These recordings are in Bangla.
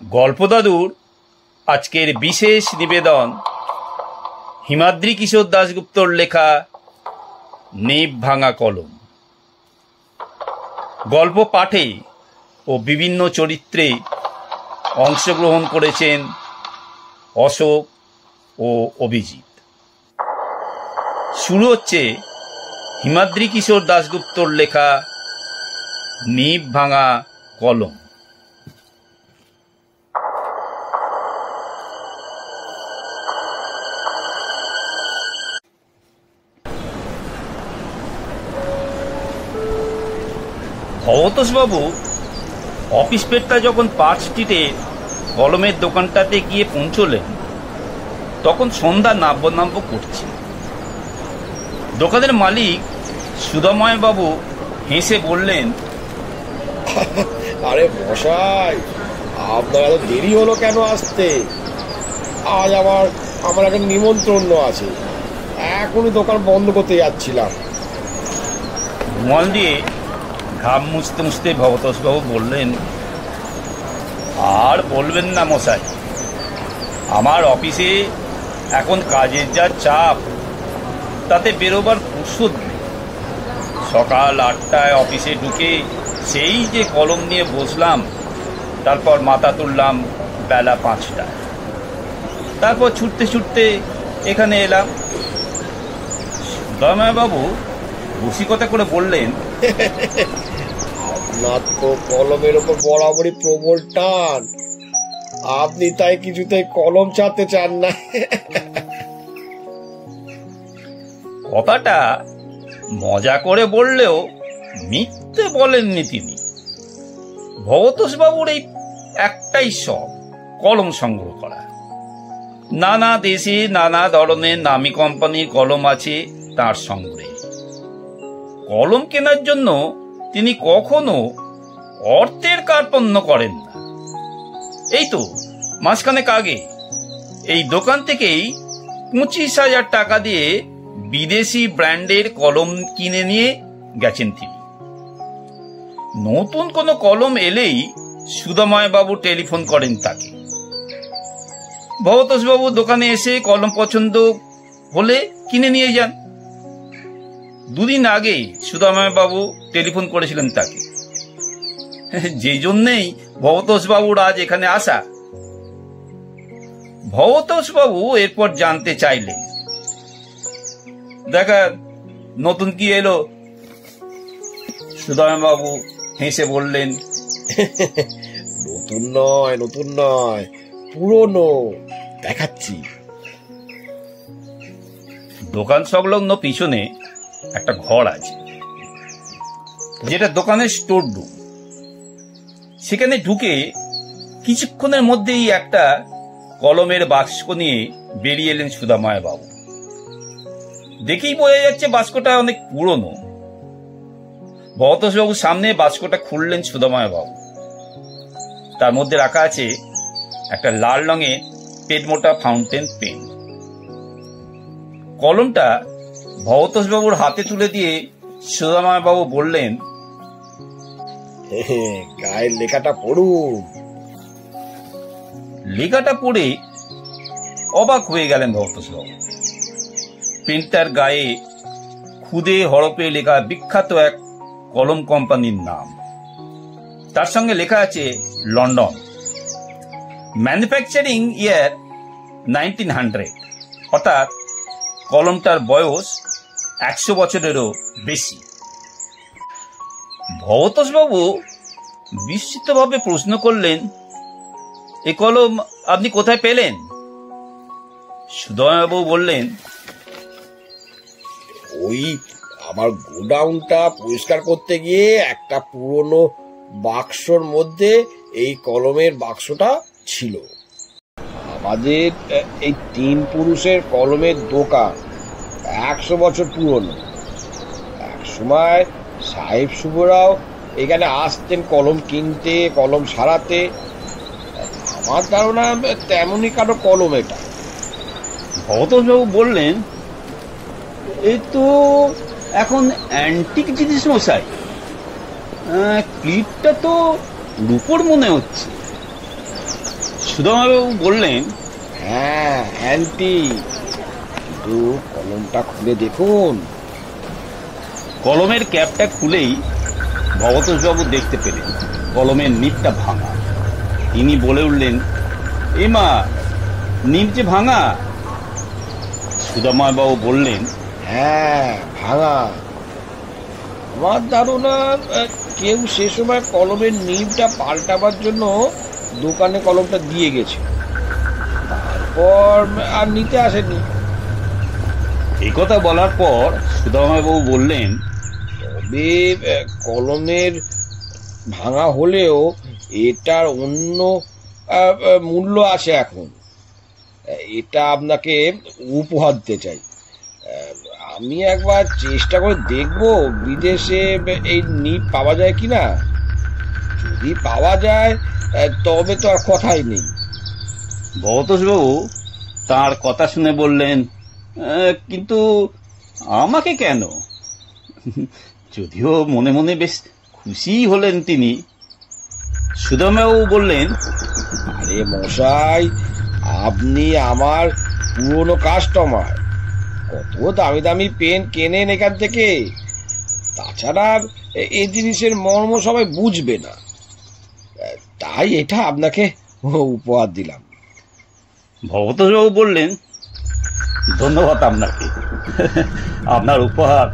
গল্পদাদুর আজকের বিশেষ নিবেদন হিমাদ্রি কিশোর দাশগুপ্তর লেখা নিব ভাঙা কলম। গল্প পাঠে ও বিভিন্ন চরিত্রে অংশগ্রহণ করেছেন অশোক ও অভিজিৎ। শুরু হচ্ছে হিমাদ্রি কিশোর দাশগুপ্তর লেখা নিব ভাঙা কলম। ভবতোষবাবু অফিস পেটটা যখন পার্ক স্ট্রিটে কলমের দোকানটাতে গিয়ে পৌঁছলেন তখন সন্ধ্যা নাব্য করছে। দোকানের মালিক সুধাময় বাবু হেসে বললেন, আরে মশাই, আপনার এত দেরি হলো কেন আসতে? আজ আমার একটা নিমন্ত্রণ আছে, এখনই দোকান বন্ধ করতে যাচ্ছিলাম। রুমাল দিয়ে ঘাম মুছতে মুছতে ভবতোষবাবু বললেন, আর বলবেন না মশাই, আমার অফিসে এখন কাজের যা চাপ, তাতে বেরোবার ফুরসত নেই। সকাল 8টায় অফিসে ঢুকে সেই যে কলম নিয়ে বসলাম, তারপর মাথা তুললাম বেলা 5টায়, তারপর ছুটতে ছুটতে এখানে এলাম। সুধাময়বাবু রসিকতা করে বললেন, আপনার তো কলমের ওপর বরাবরই প্রবল টান, আপনি তাই কিছুতেই কলম ছাড়তে চান না। কথাটা মজা করে বললেও মিথ্যে বলেননি তিনি। ভবতোষবাবুর এই একটাই শখ, কলম সংগ্রহ করা। নানা দেশে নানা ধরনের নামি কোম্পানির কলম আছে তার সংগ্রহে। কলম কেনার জন্য তিনি কখনো অর্থের কার্পণ্য করেন না। এই তো মাসখানেক আগে এই দোকান থেকেই 25,000 টাকা দিয়ে বিদেশি ব্র্যান্ডের কলম কিনে নিয়ে গেছেন তিনি। নতুন কোনো কলম এলেই সুধাময়বাবু টেলিফোন করেন তাকে। ভবতোষবাবু দোকানে এসে কলম পছন্দ হলে কিনে নিয়ে যান। 2 দিন আগে সুধাময়বাবু টেলিফোন করেছিলেন তাকে, যে জন্যেই ভবতোষবাবুর আজ এখানে আসা। ভবতোষবাবু এরপর জানতে চাইলেন, দেখা নতুন কি এলো? সুধাময়বাবু হেসে বললেন, নতুন নয়, পুরনো, দেখাচ্ছি। দোকান সংলগ্ন পিছনে একটা ঘর আছে, যেটা দোকানের স্টোর রুম। সেখানে ঢুকে কিছুক্ষণের মধ্যেই একটা কলমের বাক্স নিয়ে বেরিয়ে এলেন সুধাময় বাবু। দেখেই বোঝা যাচ্ছে বাক্সটা অনেক পুরনো। ভবতোষবাবুর সামনে বাক্সটা খুললেন সুধাময় বাবু। তার মধ্যে রাখা আছে একটা লাল রঙের পেট মোটা ফাউন্টেন পেন। কলমটা ভবতোষবাবুর হাতে তুলে দিয়ে সুধাময় বাবু বললেন, গায়ের লেখাটা পড়ুন। লেখাটা পড়ে অবাক হয়ে গেলেন ভবতোষবাবু। পেনটার গায়ে খুদে হরপে লেখা বিখ্যাত এক কলম কোম্পানির নাম। তার সঙ্গে লেখা আছে লন্ডন, ম্যানুফ্যাকচারিং ইয়ার 1900। অর্থাৎ কলমটার বয়স 100 বছরেরও বেশি। ভবতোষবাবু বিস্মিতভাবে প্রশ্ন করলেন, এ কলম আপনি কোথায় পেলেন? সুধাময়বাবু বললেন, ওই আমার গোডাউনটা পরিষ্কার করতে গিয়ে একটা পুরনো বাক্সর মধ্যে এই কলমের বাক্সটা ছিল। আমাদের এই 3 পুরুষের কলমের দোকান 100 বছর পুরনো। এক সময় সাহেব শুভরাও এখানে আসতেন কলম কিনতে, কলম সারাতে। আমার ধারণা তেমনই কারো কলম এটা। ভবতোষবাবু বললেন, এই তো এখন অ্যান্টিক জিনিস মশাই, ক্লিপটা তো রূপোর মনে হচ্ছে। সুদামাবাবু বললেন, হ্যাঁ অ্যান্টি, কিন্তু কলমটা খুলে দেখুন। কলমের ক্যাপটা খুলেই ভবতোষবাবু দেখতে পেলেন কলমের নিবটা ভাঙা। তিনি বলে উঠলেন, এমা, নিব যে ভাঙা? সুদামাবাবু বললেন, হ্যাঁ ভাঙা। আমার ধারণা কেউ সে সময় কলমের নিবটা পাল্টাবার জন্য দোকানে কলমটা দিয়ে গেছে, তারপর আর নিতে আসেনি। এই কথা বলার পর সুদামাবাবু বললেন, তবে কলমের ভাঙা হলেও এটার অন্য মূল্য আছে এখন। এটা আপনাকে উপহার দিতে চাই। আমি একবার চেষ্টা করে দেখব বিদেশে এই নিব পাওয়া যায় কিনা। যদি পাওয়া যায় তবে তো আর কথাই নেই। ভবতোষবাবু তার কথা শুনে বললেন, কিন্তু আমাকে কেন? যদিও মনে মনে বেশ খুশি হলেন তিনি। সুদামাবাবু বললেন, আরে মশাই, আপনি আমার পুরনো কাস্টমার, কত দামি দামি পেন কেনেন এখান থেকে। তাছাড়া এই জিনিসের মর্ম সবাই বুঝবে না, তাই এটা আপনাকে উপহার দিলাম। ভবতোষবাবু বললেন, ধন্যবাদ আপনাকে, আপনার উপহার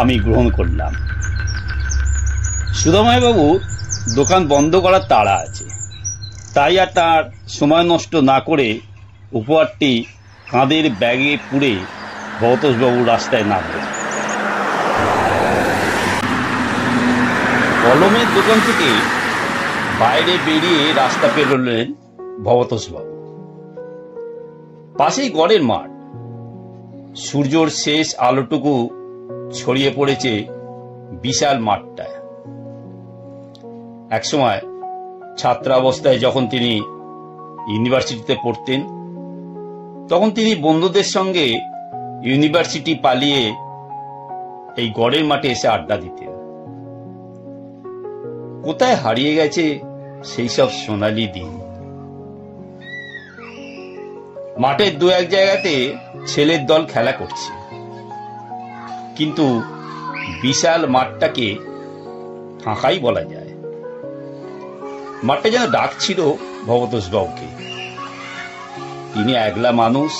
আমি গ্রহণ করলাম। সুদামাবাবু দোকান বন্ধ করার তাড়া আছে, তাই আর তার সময় নষ্ট না করে উপহারটি কাঁধের ব্যাগে পুরে ভবতোষবাবু রাস্তায় নামলেন। কলমের দোকান থেকে বাইরে বেরিয়ে রাস্তা পেরোলেন ভবতোষবাবু। পাশেই গড়ের মাঠ, সূর্যর শেষ আলোটুকু ছড়িয়ে পড়েছে বিশাল মাঠটায়। একসময় ছাত্রাবস্থায় যখন তিনি ইউনিভার্সিটিতে পড়তেন, তখন তিনি বন্ধুদের সঙ্গে ইউনিভার্সিটি পালিয়ে এই গড়ের মাঠে এসে আড্ডা দিতেন। কোথায় হারিয়ে গেছে সেই সব সোনালী দিন। মাঠের দু এক জায়গাতে ছেলের দল খেলা করছে, কিন্তু বিশাল মাঠটাকে ফাঁকাই বলা যায়। মাঠটা যেন ডাকছিল ভবতোষবাবুকে। তিনি একলা মানুষ,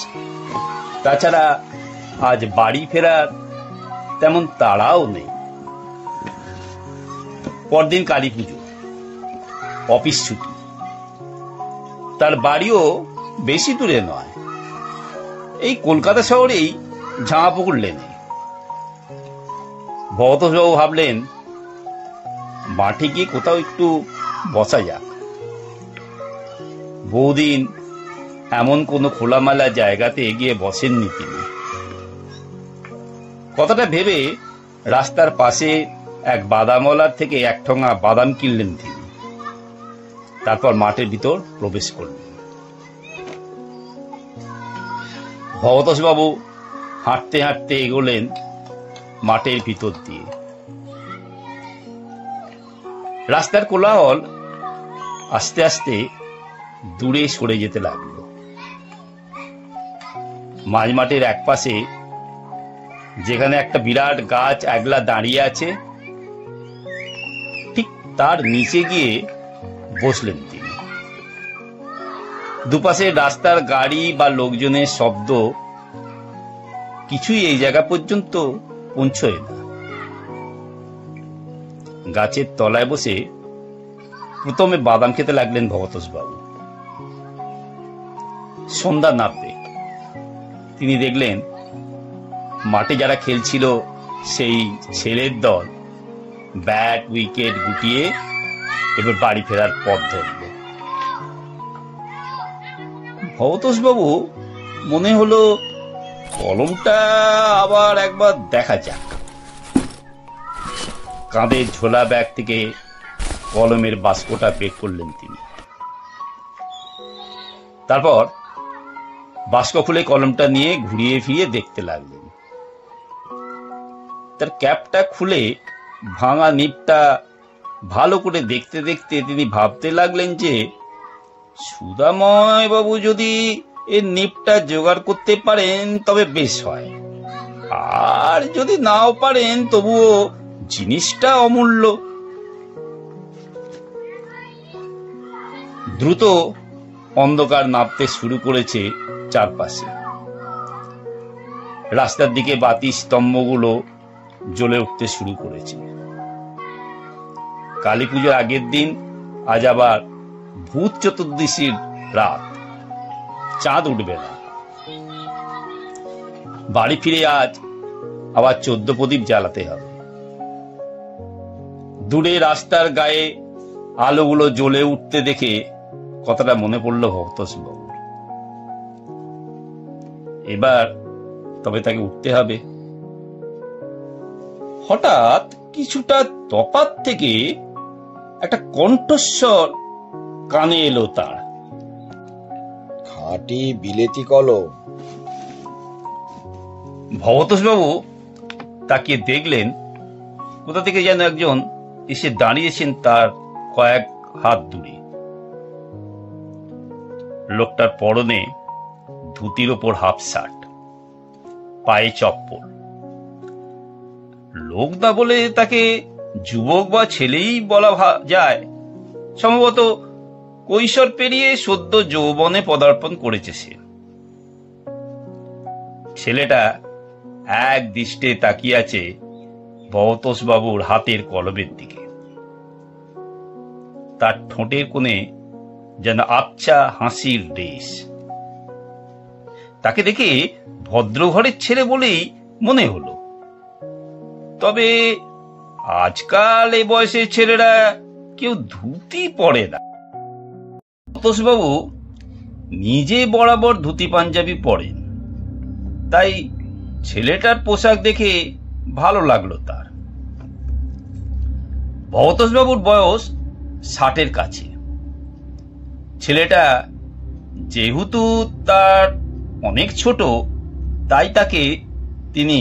তাছাড়া আজ বাড়ি ফেরার তেমন তাড়াও নেই। পরদিন কালী পুজো, অফিস ছুটি। তার বাড়িও বেশি দূরে নয়, এই কলকাতা শহরেই ঝামাপুকুর লেনে। ভবতোষবাবু ভাবলেন, মাঠে গিয়ে কোথাও একটু বসা যাক। বহুদিন এমন কোনো খোলামেলা জায়গাতে গিয়ে বসেননি তিনি। কথাটা ভেবে রাস্তার পাশে এক বাদামওয়ালার থেকে এক ঠোঙা বাদাম কিনলেন তিনি। তারপর মাঠের ভিতর প্রবেশ করলেন। ভবতোষবাবু হাঁটতে হাঁটতে এগোলেন মাঠের ভিতর দিয়ে। রাস্তার কোলাহল আস্তে আস্তে দূরে সরে যেতে লাগলো। মাঝ মাঠের এক পাশে যেখানে একটা বিরাট গাছ একলা দাঁড়িয়ে আছে, ঠিক তার নিচে গিয়ে বসলেন তিনি। দুপাশে রাস্তার গাড়ি বা লোকজনের শব্দ কিছুই এই জায়গা পর্যন্ত পৌঁছয় না। গাছের তলায় বসে প্রথমে বাদাম খেতে লাগলেন ভবতোষবাবু। সন্ধ্যা নামবে, তিনি দেখলেন মাঠে যারা খেলছিল সেই ছেলের দল ব্যাট উইকেট গুটিয়ে এবার বাড়ি ফেরার পথ ধরল। ভবতোষবাবু মনে হলো কলমটা আবার একবার দেখা যাক। কাঁধের ঝোলা ব্যাগ থেকে কলমের বাস্কটা বের করলেন তিনি। তারপর বাস্ক খুলে কলমটা নিয়ে ঘুরিয়ে ফিরিয়ে দেখতে লাগলেন। তার ক্যাপটা খুলে ভাঙা নিবটা ভালো করে দেখতে দেখতে তিনি ভাবতে লাগলেন যে সুধাময় বাবু যদি এর নিপটা জোগাড় করতে পারেন তবে বেশ হয়, আর যদি নাও পারেন তবুও জিনিসটা অমূল্য। দ্রুত অন্ধকার নামতে শুরু করেছে চারপাশে। রাস্তার দিকে বাতি স্তম্ভগুলো জ্বলে উঠতে শুরু করেছে। কালী পুজোর আগের দিন, আজ আবার ভূত চতুর্দশীর রাত, চাঁদ উঠবে না। বাড়ি ফিরে আজ আবার 14 প্রদীপ জ্বালাতে হবে। দূরে রাস্তার গায়ে আলোগুলো জ্বলে উঠতে দেখে কথাটা মনে পড়ল ভবতোষবাবুর। এবার তবে তাকে উঠতে হবে। হঠাৎ কিছুটা তফাৎ থেকে একটা কণ্ঠস্বর কানে এলো তার। খাঁটি বিলেতি কলম। ভবতোষবাবু তাকিয়ে দেখলেন কোথা থেকে যেন একজন এসে দাঁড়িয়েছেন তার কয়েক হাত দূরে। লোকটার পরনে ধুতির ওপর হাফ শার্ট, পায়ে চপ্পল। লোক না বলে তাকে যুবক বা ছেলেই বলা যায়। সম্ভবত কৈশোর পেরিয়ে সদ্য যৌবনে পদার্পণ করেছে সে। ছেলেটা এক দৃষ্টে তাকিয়ে আছে ভবতোষবাবুর হাতের কলমের দিকে। তার ঠোঁটের কোণে যেন আবছা হাসির রেশ। তাকে দেখে ভদ্রঘরের ছেলে বলেই মনে হলো। তবে আজকাল এ বয়সের ছেলেরা কেউ ধুতি পরে না। ভবতোষবাবু নিজে বরাবর ধুতি পাঞ্জাবি পরেন, তাই ছেলেটার পোশাক দেখে ভালো লাগলো তার। ভবতোষবাবুর বয়স 60-এর কাছে। ছেলেটা যেহেতু তার অনেক ছোট, তাই তাকে তিনি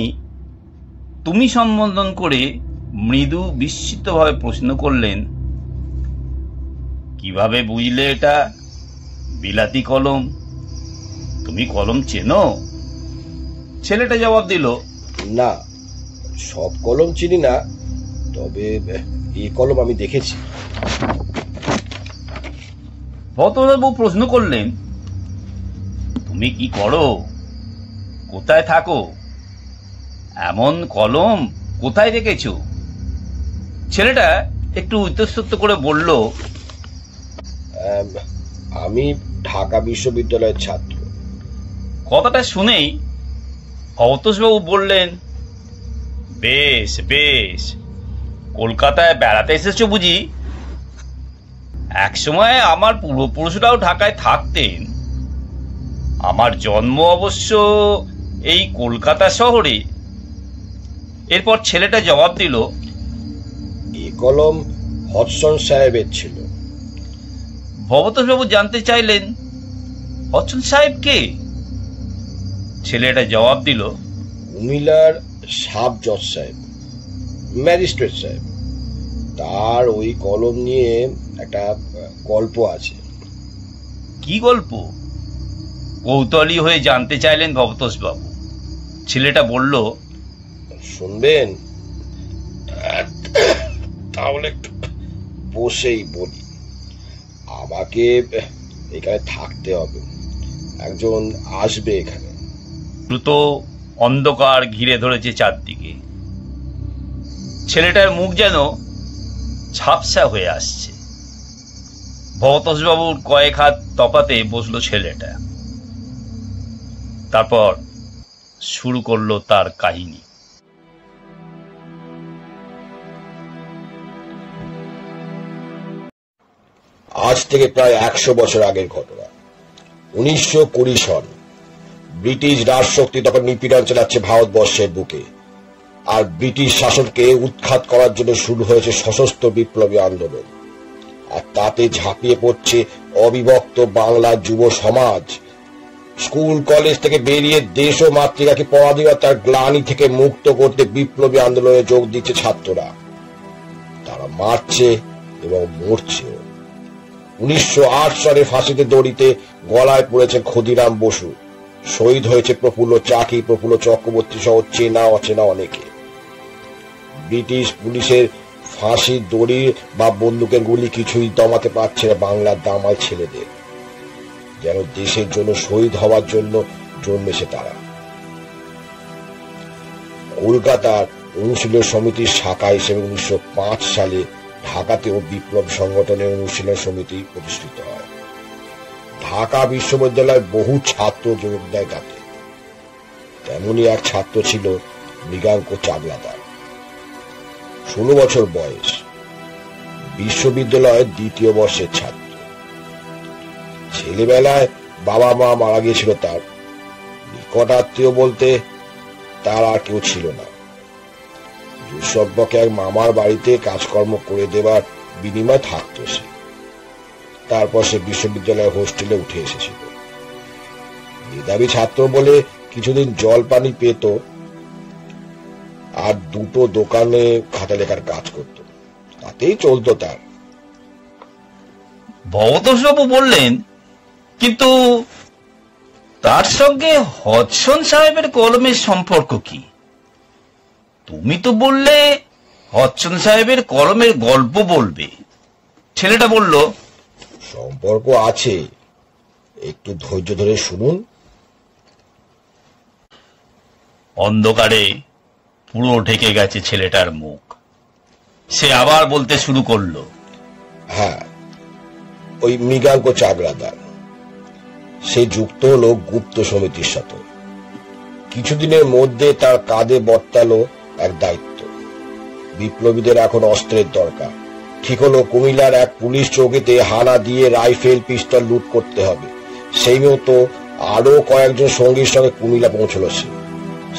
তুমি সম্বোধন করে মৃদু বিস্মিতভাবে প্রশ্ন করলেন, কিভাবে বুঝলে এটা বিলাতি কলম? তুমি কলম চেনো? ছেলেটা জবাব দিল, না, সব কলম চিনি না, তবে এই কলম আমি দেখেছি। ভবতোষবাবু প্রশ্ন করলেন, তুমি কি করো? কোথায় থাকো? এমন কলম কোথায় রেখেছ? ছেলেটা একটু ইতস্তত করে বলল, আমি ঢাকা বিশ্ববিদ্যালয়ের ছাত্র। কথাটা শুনেই ভবতোষবাবু বললেন, বেশ বেশ, কলকাতায় বেড়াতে এসেছো বুঝি? একসময় আমার পূর্বপুরুষরাও ঢাকায় থাকতেন। আমার জন্ম অবশ্য এই কলকাতা শহরে। এরপর ছেলেটা জবাব দিল, এই কলম হডসন সাহেবের ছিল। ভবতোষবাবু জানতে চাইলেন, হডসন সাহেব কে? ছেলেটা জবাব দিল, কুমিল্লার সাব জজ সাহেব, ম্যাজিস্ট্রেট সাহেব। তার ওই কলম নিয়ে একটা গল্প আছে। কি গল্প? কৌতূহলী হয়ে জানতে চাইলেন ভবতোষবাবু। ছেলেটা বলল, শুনবেন? তাহলে বসেই বলি। আমাকে এখানে থাকতে হবে, একজন আসবে এখানে। দ্রুত অন্ধকার ঘিরে ধরেছে চারদিকে। ছেলেটার মুখ যেন ঝাপসা হয়ে আসছে। ভবতোষবাবুর কয়েক হাত তফাতে বসলো ছেলেটা। তারপর শুরু করলো তার কাহিনী। আজ থেকে প্রায় 100 বছর আগের ঘটনা। 1920 সন। ব্রিটিশ রাজশক্তি তখন নিপীড়ন চালাচ্ছে ভারতবর্ষের বুকে, আর ব্রিটিশ শাসনকে উৎখাত করার জন্য শুরু হয়েছে সশস্ত্র বিপ্লবী আন্দোলন। আর তাতে ঝাঁপিয়ে পড়ছে অবিভক্ত বাংলার যুব সমাজ। স্কুল কলেজ থেকে বেরিয়ে দেশ ও মাতৃকাকে পরাধীনতার গ্লানি থেকে মুক্ত করতে বিপ্লবী আন্দোলনে যোগ দিচ্ছে ছাত্ররা। তারা মারছে এবং মরছে। 1908 সালে ফাঁসিতে দড়িতে গলায় পড়েছেন ক্ষুদিরাম বসু। শহীদ হয়েছে প্রফুল্ল চাকি, প্রফুল্ল চক্রবর্তী সহ চেনা অচেনা অনেকে। ব্রিটিশ পুলিশের ফাঁসির দড়ি বা বন্দুকের গুলি কিছুই দমাতে পারছে না বাংলার দামাল ছেলেদের, যেন দেশের জন্য শহীদ হওয়ার জন্য জন্মেছে তারা। কলকাতার অনুশীলন সমিতির শাখা হিসেবে 1905 সালে ঢাকাতেও বিপ্লব সংগঠনের অনুশীলন সমিতি প্রতিষ্ঠিত হয়। ঢাকা বিশ্ববিদ্যালয়ের বহু ছাত্র যোগ দেয় তাতে। তেমনই এক ছাত্র ছিল মৃগাঙ্ক চাগলাদার। 16 বছর বয়স, বিশ্ববিদ্যালয়ের 2য় বর্ষের ছাত্র। ছেলেবেলায় বাবা মা মারা গিয়েছিল তার। নিকট আত্মীয় বলতে তার আর কেউ ছিল না। দুঃসম্পর্কে এক মামার বাড়িতে কাজকর্ম করে দেবার বিনিময় থাকত সে। তারপর সে বিশ্ববিদ্যালয়ের হোস্টেলে উঠে এসেছিল। মেধাবী ছাত্র বলে কিছুদিন জল পানি পেত, আর 2টো দোকানে খাতা লেখার কাজ করত, তাতেই চলতো তার। ভবতোষবাবু বললেন, কিন্তু তার সঙ্গে হডসন সাহেবের কলমের সম্পর্ক কি? তুমি তো বললে হডসন সাহেবের কলমের গল্প বলবে। ছেলেটা বলল, সম্পর্ক আছে, একটু ধৈর্য ধরে শুনুন। অন্ধকারে পুরো ঢেকে গেছে ছেলেটার মুখ। সে আবার বলতে শুরু করলো, হ্যাঁ, ওই মৃগাঙ্ক চাগলাদার। সে যুক্ত হলো গুপ্ত সমিতির সাথে। কিছুদিনের মধ্যে তার কাঁধে বর্তালো এক দায়িত্ব। বিপ্লবীদের এখন অস্ত্রের দরকার। ঠিক হলো কুমিল্লার এক পুলিশ চৌকিতে হানা দিয়ে রাইফেল পিস্তল লুট করতে হবে। সেই মতো আরো কয়েকজন সঙ্গীর সঙ্গে কুমিল্লা পৌঁছল সে।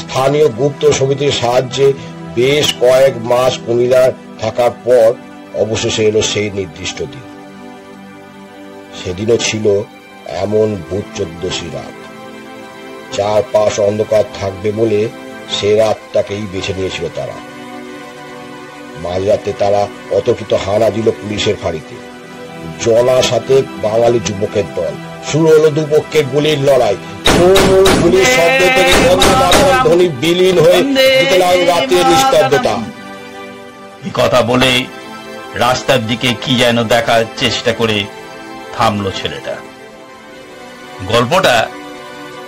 স্থানীয় গুপ্ত সমিতির সাহায্যে বেশ কয়েক মাস কুমিল্লার থাকার পর অবশেষে এলো সেই নির্দিষ্ট দিন। সেদিনও ছিল এমন ভূত 14 রাত। চারপাশ অন্ধকার থাকবে বলে সে রাতটাকেই বেছে নিয়েছিল তারা। মাঝরাতে তারা অতর্কিত হানা দিল পুলিশের ফাঁড়িতে। জনা সাথে বাঙালি যুবকের দল। শুরু হলো দুপক্ষের গুলির লড়াই। গুলির শব্দ থেকে ধ্বনি বিলীন হয়ে দিতে লাগল রাতের নিস্তব্ধতা। এই কথা বলে রাস্তার দিকে কি যেন দেখার চেষ্টা করে থামলো ছেলেটা। গল্পটা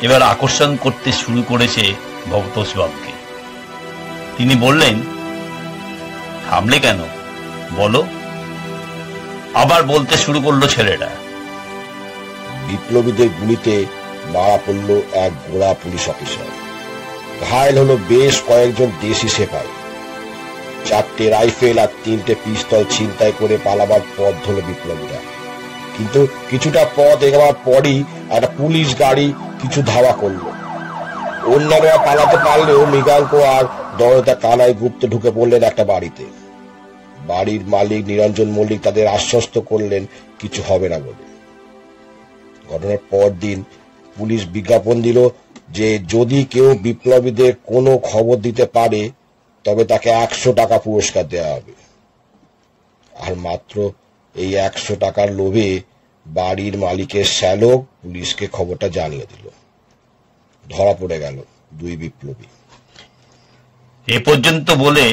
এবার আকর্ষণ করতে শুরু করেছে ভবতোষবাবুকে। তিনি বললেন, থামলে কেন বলো? আবার বলতে শুরু করলো ছেলেটা। বিপ্লবীদের গুলিতে মারা পড়ল এক গোড়া পুলিশ অফিসার। ঘায়েল হলো বেশ কয়েকজন দেশি সেপাই। 4টে রাইফেল আর 3টে পিস্তল ছিনতাই করে পালাবার পথ ধরল বিপ্লবীরা। কিন্তু কিছুটা পথ এগোবার পরই একটা পুলিশ গাড়ি কিছু ধাওয়া করলো। অন্যরা পালাতে পারলেও মৃগাঙ্ক আর দরজা কানাই গুপ্ত ঢুকে পড়লেন একটা বাড়িতে। বাড়ির মালিক নিরঞ্জন মল্লিক তাদের আশ্বস্ত করলেন কিছু হবে না বলে। ঘটনার পর দিন পুলিশ বিজ্ঞাপন দিল যে যদি কেউ বিপ্লবীদের কোনো খবর দিতে পারে তবে তাকে 100 টাকা পুরস্কার দেওয়া হবে। আর মাত্র এই 100 টাকার লোভে বাড়ির মালিকের শ্যালক পুলিশকে খবরটা জানিয়ে দিল। ধরা পড়ে গেল 2 বিপ্লবী। এ পর্যন্ত বলে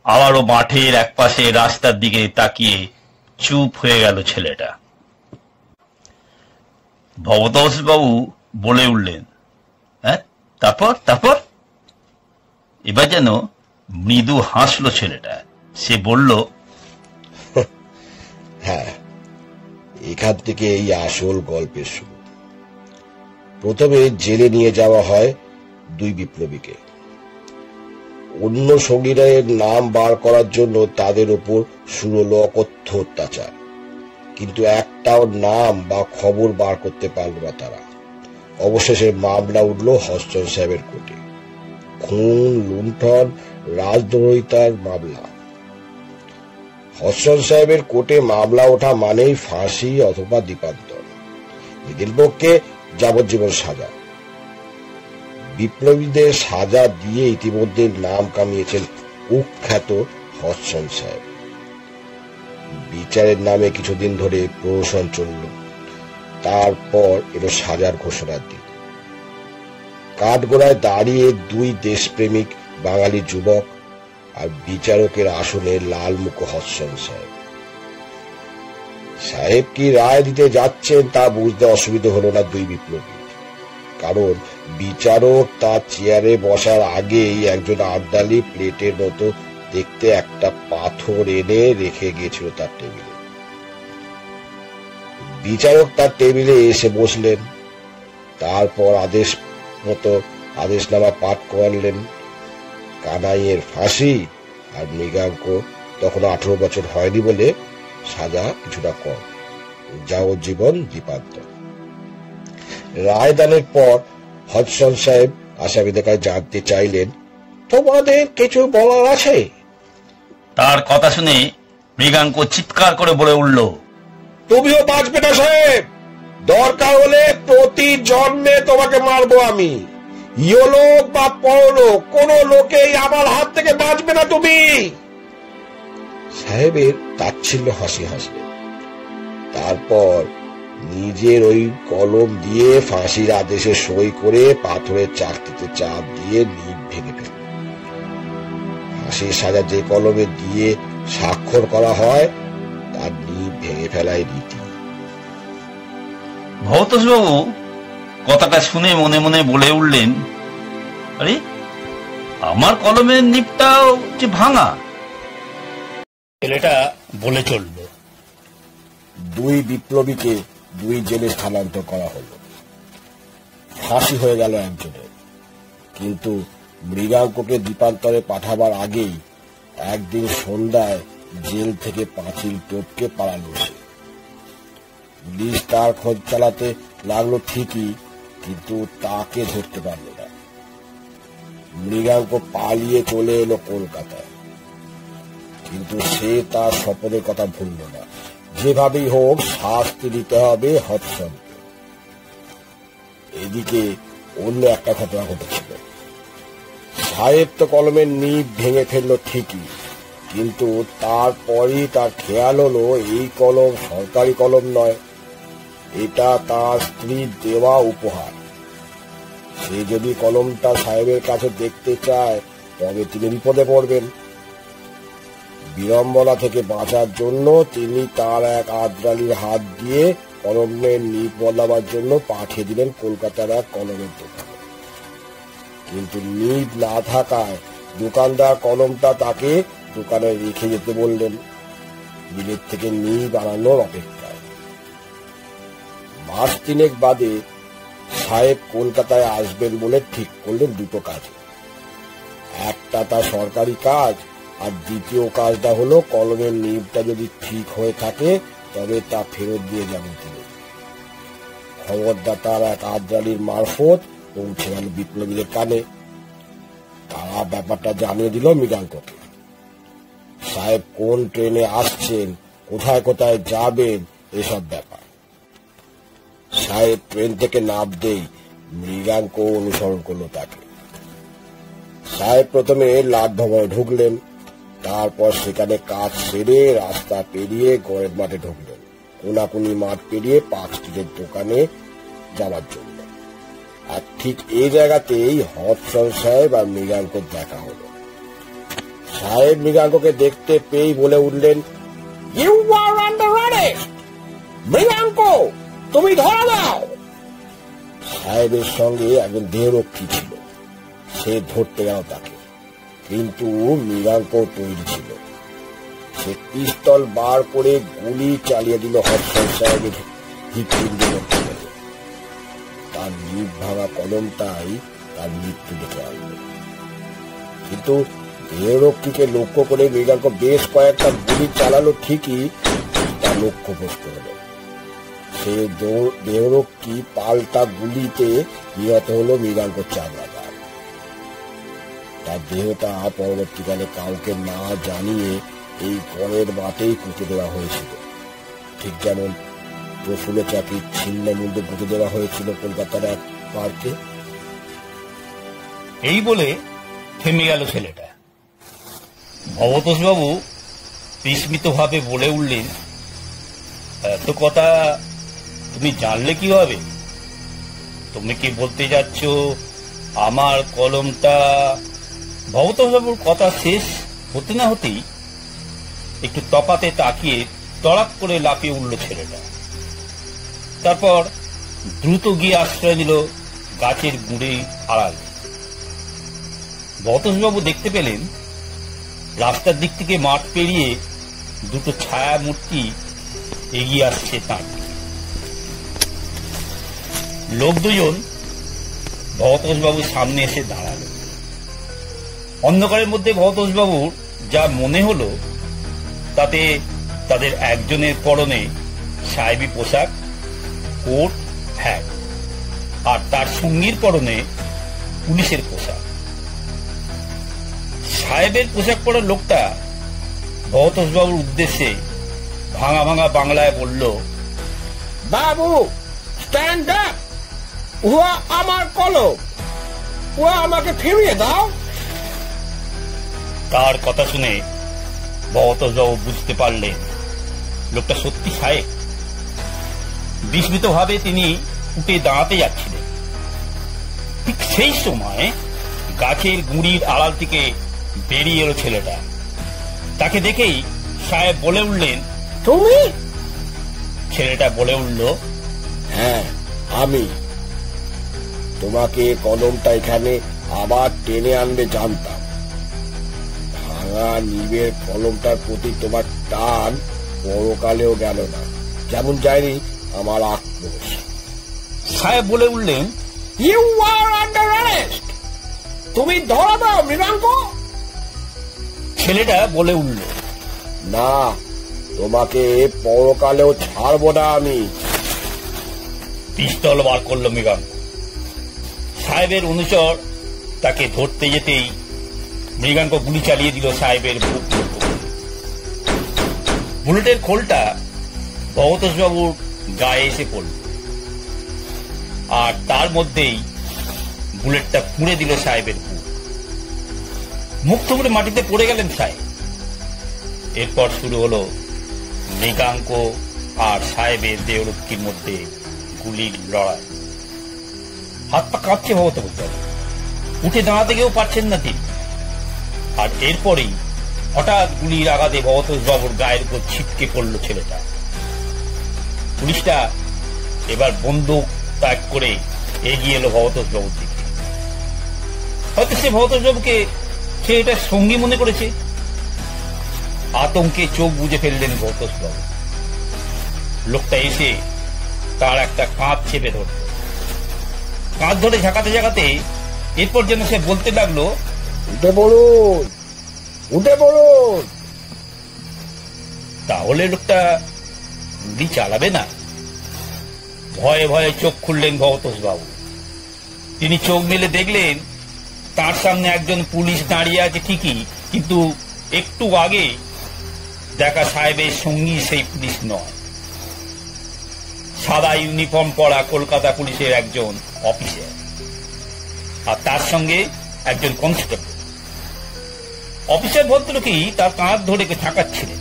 আবারও মাঠের একপাশে রাস্তার দিকে তাকিয়ে চুপ হয়ে গেল ছেলেটা। ভবতোষবাবু বলে উঠলেন, হ্যাঁ তারপর তারপর? এবার যেন মৃদু হাসলো ছেলেটা। সে বলল, হ্যাঁ, এখান থেকে এই আসল গল্পের শুরু। প্রথমে জেলে নিয়ে যাওয়া হয় 2 বিপ্লবীকে। অন্য সঙ্গীদের নাম বার করার জন্য তাদের উপর শুরু হলো অকথ্য অত্যাচার। কিন্তু একটাও নাম বা খবর বার করতে পারল না তারা। অবশেষে মামলা উঠল হডসন সাহেবের কোর্টে। খুন, লুণ্ঠন, রাজদ্রোহিতার মামলা। হডসন সাহেবের কোর্টে মামলা ওঠা মানেই ফাঁসি অথবা দ্বীপান্তর। এদের পক্ষে যাবজ্জীবন সাজা। বিপ্লবীদের সাজা দিয়ে ইতিমধ্যে নাম কামিয়েছেন কুখ্যাত হডসন সাহেব। বিচারের নামে কিছুদিন ধরে প্রহসন চলল। তারপর এলো সাজার ঘোষণার দিন। কাঠগোড়ায় দাঁড়িয়ে দুই দেশপ্রেমিক বাঙালি যুবক আর বিচারকের আসনে লালমুখ হদসন সাহেব। সাহেব কি রায় দিতে যাচ্ছেন তা বুঝতে অসুবিধা হলো না দুই বিপ্লবী, কারণ বিচারক তার চেয়ারে বসার আগেই একজন আর্দালি প্লেটের মতো দেখতে একটা পাথর এনে রেখে গিয়েছিল তার টেবিলে। বিচারক তার টেবিলে এসে বসলেন, তারপর আদেশনামা পাঠ করলেন। কানাইয়ের ফাঁসি, আর মৃগাঙ্ক তখন 18 বছর হয়নি বলে সাজা কিছুটা কম, যাবজ্জীবন দ্বীপান্তর। রায়দানের পর হদসন সাহেব আসামিদের কাছে জানতে চাইলেন, তোমাদের কিছু বলার আছে? তার কথা শুনে মৃগাঙ্ক চিৎকার করে বলে উঠল, তুমিও বাঁচবে না সাহেব, দরকার হলে প্রতি জন্মে তোমাকে মারবো আমি। ইহলোক বা পরলোক কোনো লোকেই আমার হাত থেকে বাঁচবে না তুমি। সাহেবের তাচ্ছিল্য হাসি হাসলেন, তারপর নিজের ওই কলম দিয়ে ফাঁসির আদেশে সই করে পাথরের চাকতিতে চাপ দিয়ে নিব ভেঙে ফেলল। ফাঁসির সাজা যে কলমে দিয়ে স্বাক্ষর করা হয় তার নিব ভেঙে ফেলায় রীতি। ভবতোষবাবু কথাটা শুনে মনে মনে বলে উঠলেন, আরে আমার কলমের নিবটাও যে ভাঙা। ছেলেটা বলে চলল। দুই বিপ্লবীকে দুই জেলে স্থানান্তর করা হলো। ফাঁসি হয়ে গেল একজনের, কিন্তু মৃগাঙ্ককে দ্বীপান্তরে পাঠাবার আগেই একদিন সন্ধ্যায় জেল থেকে পাঁচিল টপকে পালালো সে। পুলিশ তার খোঁজ চালাতে লাগলো ঠিকই, কিন্তু তাকে ধরতে পারল না। মৃগাঙ্ক পালিয়ে চলে এলো কলকাতায়, কিন্তু সে তার স্বপ্নের কথা ভুলল না। যেভাবেই হোক শাস্তি দিতে হবে হদসনকে। এদিকে অন্য একটা ঘটনা ঘটেছিল। সাহেব তো কলমের নিব ভেঙে ফেললো ঠিকই, কিন্তু তারপরই তার খেয়াল হলো এই কলম সরকারি কলম নয়, এটা তার স্ত্রীর দেওয়া উপহার। সে যদি কলমটা সাহেবের কাছে দেখতে চায় তবে তিনি বিপদে পড়বেন। বিড়ম্বনা থেকে বাঁচার জন্য তিনি তার এক আদ্রালির হাত দিয়ে কলমের নিব বদলাবার জন্য পাঠিয়ে দিলেন কলকাতার এক কলমের দোকানে। কিন্তু নিব না থাকায় দোকানদার কলমটা তাকে দোকানে রেখে যেতে বললেন, বিলেত থেকে নিব আনানোর অপেক্ষায়। মাস 3 বাদে সাহেব কলকাতায় আসবেন বলে ঠিক করলেন দুটো কাজে। একটা তার সরকারি কাজ, আর দ্বিতীয় কাজটা হলো কলমের নিবটা যদি ঠিক হয়ে থাকে তবে তা ফেরত দিয়ে যাবেন তিনি। খবরটা তার এক আদ্রালির মারফত পৌঁছে গেল বিপ্লবীদের কানে। তারা ব্যাপারটা জানিয়ে দিল মৃগাঙ্ককে। সাহেব কোন ট্রেনে আসছেন, কোথায় কোথায় যাবেন, এসব ব্যাপার। সাহেব ট্রেন থেকে নামতেই মৃগাঙ্ক অনুসরণ করলো তাকে। সাহেব প্রথমে লাট ভবনে ঢুকলেন, তারপর সেখানে কাজ সেরে রাস্তা পেরিয়ে গড়ের মাঠে ঢুকলেন, কোনাকুনি মাঠ পেরিয়ে পার্ক স্ট্রিটের দোকানে যাওয়ার জন্য। আর ঠিক এই জায়গাতেই হদসন সাহেব আর মৃগাঙ্কর দেখা হলো। সাহেব মৃগাঙ্ককে দেখতে পেয়েই বলে উঠলেন, you are under arrest. Mriganka, তুমি ধরা দাও। সাহেবের সঙ্গে একজন দেহরক্ষী ছিল, সে ধরতে গেল তাকে, কিন্তু মৃগাঙ্ক তৈরি ছিল। সে পিস্তল বার করে গুলি চালিয়ে দিল হদসন সাহেবের হৃৎপিণ্ডে। তার নিব ভাঙা কলমটাই তার মৃত্যু ডেকে আনল। কিন্তু দেহরক্ষীকে লক্ষ্য করে মৃগাঙ্ক বেশ কয়েকটা গুলি চালালো ঠিকই, তার লক্ষ্যভ্রষ্ট হল। সে দেহরক্ষী পাল্টা গুলিতে নিহত হল মৃগাঙ্ক চামড়াদার। তার দেহটা পরবর্তীকালে কাউকে না জানিয়ে এই গড়ের মাঠেই পুঁতে দেওয়া হয়েছিল, ঠিক যেমন প্রফুল্ল চাকরির ছিন্ন মূল্যে পুঁতে দেওয়া হয়েছিল কলকাতার এক পার্কে। এই বলে থেমে গেল ছেলেটা। ভবতোষবাবু বিস্মিতভাবে বলে উঠলেন, এত কথা তুমি জানলে কিভাবে? তুমি কি বলতে যাচ্ছ আমার কলমটা? ভবতোষবাবুর কথা শেষ হতে না হতেই একটু তফাতে তাকিয়ে তড়াক করে লাফিয়ে উঠল ছেলেটা। তারপর দ্রুত গিয়ে আশ্রয় নিল গাছের গুঁড়ে আড়ালে। ভবতোষবাবু দেখতে পেলেন রাস্তার দিক থেকে মাঠ পেরিয়ে দুটো ছায়া মূর্তি এগিয়ে আসছে তাঁর দিকে। লোক দুজন ভবতোষবাবুর সামনে এসে দাঁড়ালো। অন্ধকারের মধ্যে ভবতোষবাবুর যা মনে হলো তাতে তাদের একজনের পরনে সাহেবি পোশাক, কোট, হ্যাট, আর তার সঙ্গীর পরনে পুলিশের পোশাক। সাহেবের পোশাক পরা লোকটা ভবতোষবাবুর উদ্দেশ্যে ভাঙা ভাঙা বাংলায় বলল, বাবু স্ট্যান্ড আপ, উহা আমার কলম, উহা আমাকে ফিরিয়ে দাও। তার কথা শুনে ভবতোষবাবু বুঝতে পারলেন লোকটা সত্যি সাহেব। বিস্মিতভাবে তিনি উঠে দাঁড়াতে যাচ্ছিলেন। ঠিক সেই সময় গাছের গুঁড়ির আড়াল থেকে বেরিয়ে এলো ছেলেটা। তাকে দেখেই সাহেব বলে উঠলেন, তুমি? ছেলেটা বলে উঠল, হ্যাঁ আমি। তোমাকে কলমটা এখানে আবার টেনে আনবে জানতাম। ভাঙা নিবের কলমটার প্রতি তোমার টান পরকালেও গেল না, যেমন যায়নি আমার আক্রোশ। সাহেব বলে উঠলেন, ইউ আর আন্ডার অ্যারেস্ট। তুমি ধরা দাও মৃগাঙ্ক। ছেলেটা বলে উঠল, না, তোমাকে পরকালেও ছাড়বো না আমি। পিস্তল বার করল মৃগাঙ্ক। সাহেবের অনুচর তাকে ধরতে যেতেই মৃগাঙ্ক গুলি চালিয়ে দিল সাহেবের বুক। বুলেটের খোলটা ভবতোষবাবুর গায়ে এসে পড়ল, আর তার মধ্যেই বুলেটটা পুড়ে দিল সাহেবের বুক। মুখ থুবড়ে মাটিতে পড়ে গেলেন সাহেব। এরপর শুরু হলো মৃগাঙ্ক আর সাহেবের দেহরক্ষীর মধ্যে গুলির লড়াই। হাত পা কাঁপছে ভবতোষবাবু, উঠে দাঁড়াতে গিয়েও পারছেন না তিনি। আর এরপরেই হঠাৎ গুলির আঘাতে ভবতোষবাবুর গায়ের উপর ছিটকে পড়ল ছেলেটা। পুলিশটা এবার বন্দুক ত্যাগ করে এগিয়ে এলো ভবতোষবাবুর দিকে। হয়তো সে ভবতোষবাবুকে সে এটা সঙ্গী মনে করেছে। আতঙ্কে চোখ বুজে ফেললেন ভবতোষবাবু। লোকটা এসে তার একটা কাঁধ চেপে ধরল। কাঁধ ধরে ঝাঁকাতে ঝাঁকাতে এরপর যেন সে বলতে লাগলো, উঠে পড়ুন, উঠে পড়ুন। তাহলে লোকটা গুলি চালাবে না? ভয়ে ভয়ে চোখ খুললেন ভবতোষবাবু। তিনি চোখ মেলে দেখলেন তার সামনে একজন পুলিশ দাঁড়িয়ে আছে ঠিকই, কিন্তু একটু আগে দেখা সাহেবের সঙ্গী সেই পুলিশ নয়। সাদা ইউনিফর্ম পরা কলকাতা পুলিশের একজন অফিসার, আর তার সঙ্গে একজন কনস্টেবল। অফিসার ভদ্রলোকই তার কাঁধ ধরে ঝাঁকাচ্ছিলেন।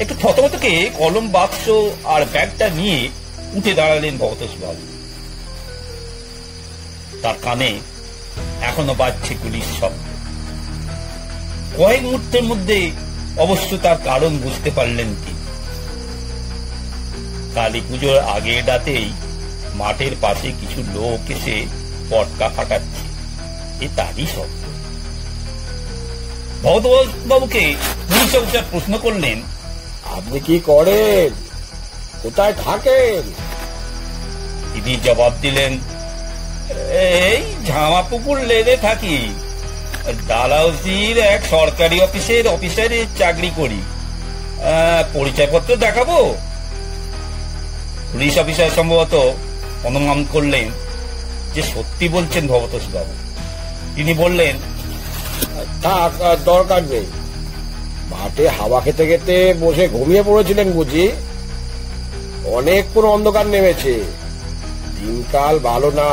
একটু থতমতকে কলম, বাক্স আর ব্যাগটা নিয়ে উঠে দাঁড়ালেন ভবতোষবাবু। তার কানে এখনো বাজছে গুলির শব্দ। কয়েক মুহূর্তের মধ্যে অবশ্য তার কারণ বুঝতে পারলেন তিনি। কালী পুজোর আগের রাতেই মাঠের পাশে কিছু লোক এসে পটকা ফাটাচ্ছে, এ তারই শব্দ। ভবতোষবাবুকে পুলিশ অফিসার প্রশ্ন করলেন, আপনি কি করেন, কোথায় থাকেন? তিনি জবাব দিলেন, এই ঝামাপুকুর লেনে থাকি, ডালহাউসির এক সরকারি অফিসারের চাকরি করি। পরিচয়পত্র দেখাবো? পুলিশ অফিসার সম্ভবত অনুমান করলেন যে সত্যি বলছেন ভবতোষবাবু। তিনি বললেন, থাক, দরকার নেই। মাঠে হাওয়া খেতে খেতে বসে ঘুমিয়ে পড়েছিলেন বুঝি? অনেকক্ষণ অন্ধকার নেমেছে, দিনকাল ভালো না,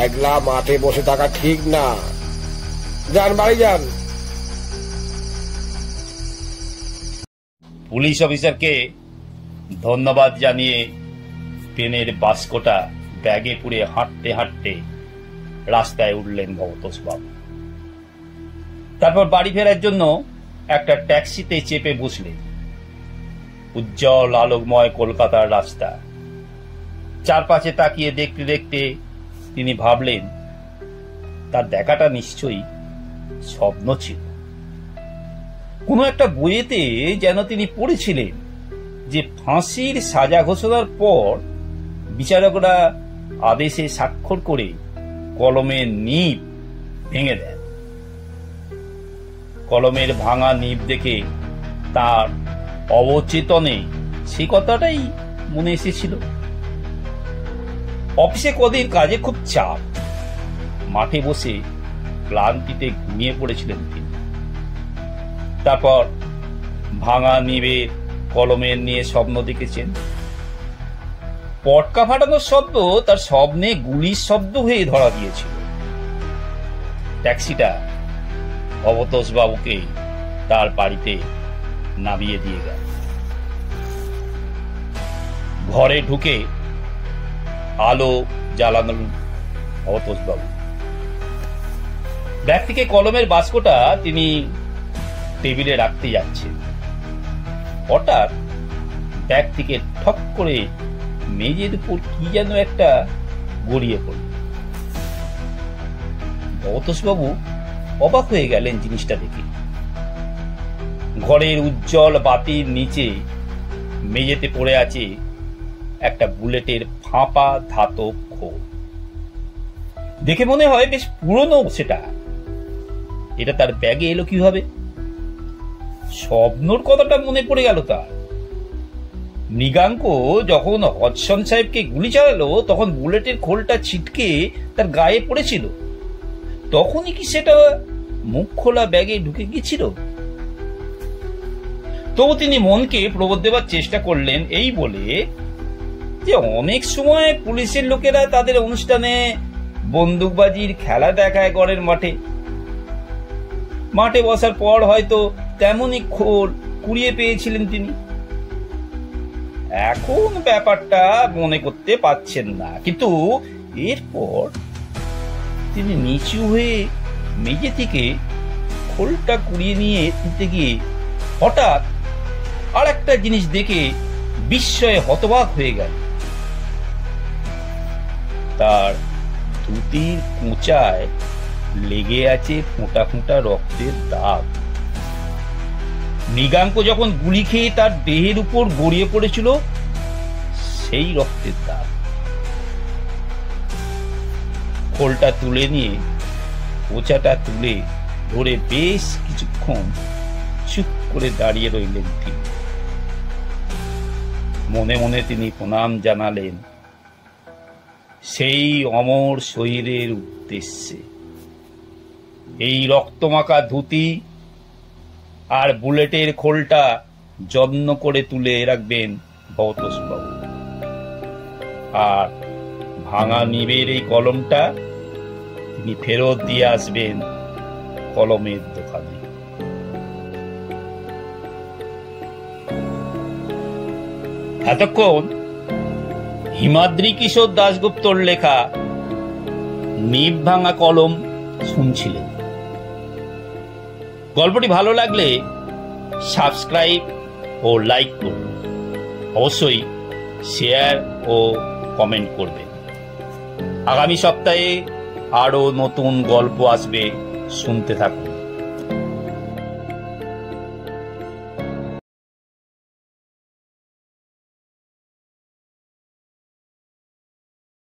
একলা মাঠে বসে থাকা ঠিক না। যান, বাড়ি যান। পুলিশ অফিসারকে ধন্যবাদ জানিয়ে পেনের বাস্কটা ব্যাগে পুরে হাঁটতে হাঁটতে রাস্তায় উঠলেন ভবতোষবাবু। তারপর বাড়ি ফেরার জন্য একটা ট্যাক্সিতে চেপে বসলেন। উজ্জ্বল আলোকময় কলকাতার রাস্তা। চারপাশে তাকিয়ে দেখতে দেখতে তিনি ভাবলেন তার দেখাটা নিশ্চয়ই স্বপ্ন ছিল। কোনো একটা বইয়েতে যেন তিনি পড়েছিলেন যে ফাঁসির সাজা ঘোষণার পর বিচারকরা আদেশে স্বাক্ষর করে কলমের নিব ভেঙে দেন। কলমের ভাঙা নিব দেখে তার অবচেতনে সে কথাটাই মনে এসেছিল। অফিসে কদিন কাজে খুব চাপ, মাঠে বসে ক্লান্তিতে ঘুমিয়ে পড়েছিলেন তিনি। তারপর ভাঙা নিবে কলমের নিয়ে স্বপ্ন দেখেছেন। পটকা ফাটানোর শব্দ তার স্বপ্নে গুলির শব্দ হয়ে ধরা দিয়েছিল। ট্যাক্সিটা ভবতোষবাবুকে তার বাড়িতে নামিয়ে দিয়ে গেল। ঘরে ঢুকে আলো জ্বালানো ভবতোষবাবু। ব্যাগ থেকে কলমের বাস্কটা তিনি টেবিলে রাখতে যাচ্ছেন। হঠাৎ ব্যাগ থেকে ঠক করে মেঝের উপর কি যেন একটা গড়িয়ে পড়ল। ভবতোষবাবু অবাক হয়ে গেলেন জিনিসটা দেখে। ঘরের উজ্জ্বল বাতির নিচে মেঝেতে পড়ে আছে একটা বুলেটের ফাঁপা ধাতব খোল। দেখে মনে হয় বেশ পুরনো সেটা। এটা তার ব্যাগে এলো কিভাবে? স্বপ্নর কথাটা মনে পড়ে গেল তার। মৃগাঙ্ক যখন হডসন সাহেবকে গুলি চালালো তখন বুলেটের খোলটা ছিটকে তার গায়ে পড়েছিল। তখনই কি সেটা মুখ খোলা ব্যাগে ঢুকে গিয়েছিল? তবু তিনি মনকে প্রবোধ দেবার চেষ্টা করলেন এই বলে যে অনেক সময় পুলিশের লোকেরা তাদের অনুষ্ঠানে বন্দুকবাজির খেলা দেখায় গড়ের মাঠে। মাঠে বসার পর হয়তো তেমনই খোল কুড়িয়ে পেয়েছিলেন তিনি। এখন ব্যাপারটা মনে করতে পারছেন না, কিন্তু এরপর তিনি নিচু হয়ে মেঝে থেকে খোলটা কুড়িয়ে নিয়ে তুলতে গিয়ে হঠাৎ আর একটা জিনিস দেখে বিস্ময়ে হতবাক হয়ে গেল। তার ধুতির কোঁচায় লেগে আছে ফোঁটা ফোঁটা রক্তের দাগ। মৃগাঙ্ক যখন গুলি খেয়ে তার দেহের উপর গড়িয়ে পড়েছিল সেই রক্তের দাগ। খোলটা তুলে নিয়ে কোঁচাটা তুলে ধরে বেশ কিছুক্ষণ চুপ করে দাঁড়িয়ে রইলেন তিনি। মনে মনে তিনি প্রণাম জানালেন সেই অমর শহীদের উদ্দেশ্যে। এই রক্তমাখা ধুতি আর বুলেটের খোলটা যত্ন করে তুলে রাখবেন ভবতোষবাবু, আর ভাঙা নিবের এই কলমটা তিনি ফেরত দিয়ে আসবেন কলমের দোকানে। এতক্ষণ হিমাদ্রি কিশোর দাশগুপ্তর লেখা নিব ভাঙা কলম শুনছিলেন। গল্পটি ভালো লাগলে সাবস্ক্রাইব ও লাইক করুন। অবশ্যই শেয়ার ও কমেন্ট করবেন। আগামী সপ্তাহে আরো নতুন গল্প আসবে, শুনতে থাকুন।